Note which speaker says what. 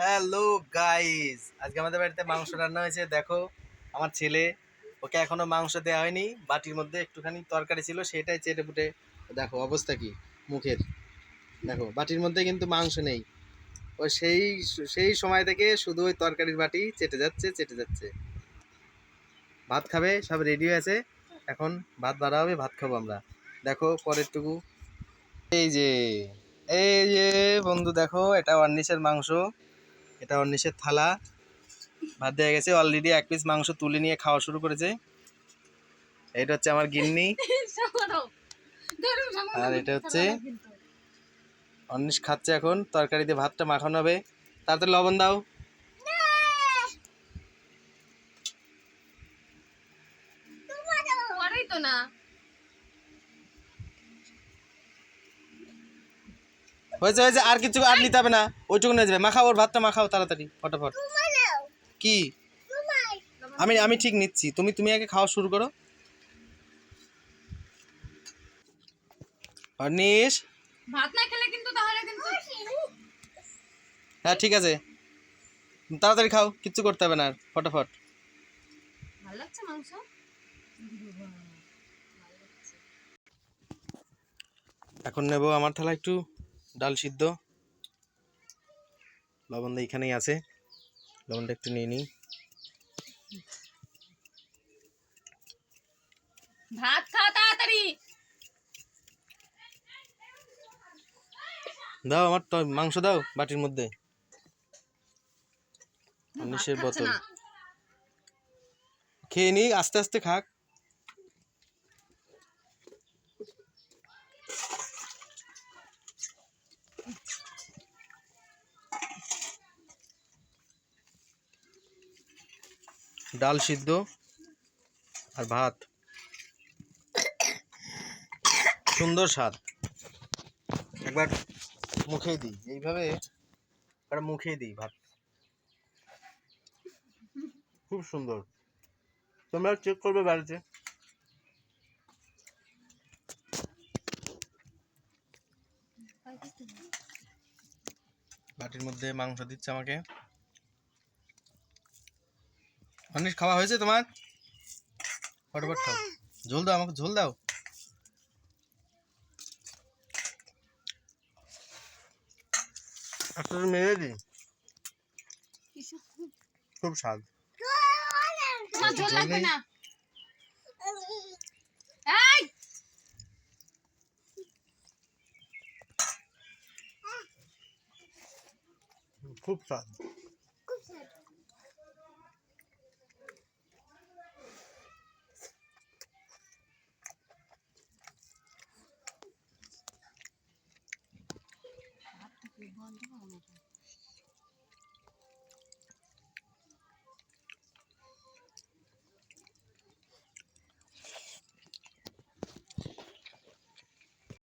Speaker 1: Hello guys, আজকে আমাদের বাড়িতে মাংস রান্না হয়েছে। দেখো আমার ছেলে, ওকে এখনো মাংস দেওয়া হয়নি। বাটির মধ্যে একটুখানি তরকারি ছিল, সেটাই চেটে পুটে দেখো অবস্থা কি মুখের। দেখো বাটির মধ্যে কিন্তু মাংস নেই। ও সেই সেই সময় থেকে শুধু ওই তরকারির বাটি চেটে যাচ্ছে চেটে যাচ্ছে। ভাত খাবে, সব রেডি হয়ে আছে। এখন ভাত বাড়া হবে, ভাত খাবো আমরা। দেখো পরের টুকু। এই যে এই যে বন্ধু, দেখো এটা অর্নিশের মাংস, এটা অর্নিশের থালা। ভাত দেওয়া গেছে অলরেডি। এক পিস মাংস তুলে নিয়ে খাওয়া শুরু করেছে। এটা হচ্ছে আমার গিন্নি, আর এটা হচ্ছে অর্নিশ খাচ্ছে। এখন তরকারি দিয়ে ভাতটা মাখানো হবে। তাড়াতাড়ি লবণ দাও। হয়েছে হয়েছে, আর কিছু আর নিতে হবে না, ওইটুকু নিয়ে যাবে। মাখাও, ওর ভাতটা মাখাও তাড়াতাড়ি ফটাফট। কি আমি আমি ঠিক নিচ্ছি, তুমি তুমি আগে খাওয়া শুরু করো। অর্নিশ
Speaker 2: ভাত না খেলে কিন্তু তাহলে কিন্তু
Speaker 1: হ্যাঁ ঠিক আছে, তাড়াতাড়ি খাও, কিচ্ছু করতে হবে না আর, ফটাফট।
Speaker 2: ভালো লাগছে মাংস।
Speaker 1: এখন নেব আমার থালা একটু ডাল সিদ্ধ। লবণটা এখানেই আছে, লবণটা একটু নিয়ে নিই।
Speaker 2: ভাত খাও তাড়াতাড়ি।
Speaker 1: দাও আমার তো মাংস দাও বাটির মধ্যে। অর্নিশের বোতল খেয়ে নি, আস্তে আস্তে খাক। ডাল সিদ্ধ আর ভাত, সুন্দর স্বাদ। একবার মুখেই দিই এইভাবে, একবার মুখেই দিই ভাত, খুব সুন্দর। তোমরা চেক করবে বাড়িতে। বাটির মধ্যে মাংস দিচ্ছে আমাকে। অনেক খাওয়া হয়েছে তোমার? ফটাফট খাও, ঝোল দাও আমাকে, ঝোল দাও। একটা মেরে দিই, খুব স্বাদ।
Speaker 2: তোমার ঝোল লাগবে না। এই
Speaker 1: খুব স্বাদ।
Speaker 2: বন্ধ করো।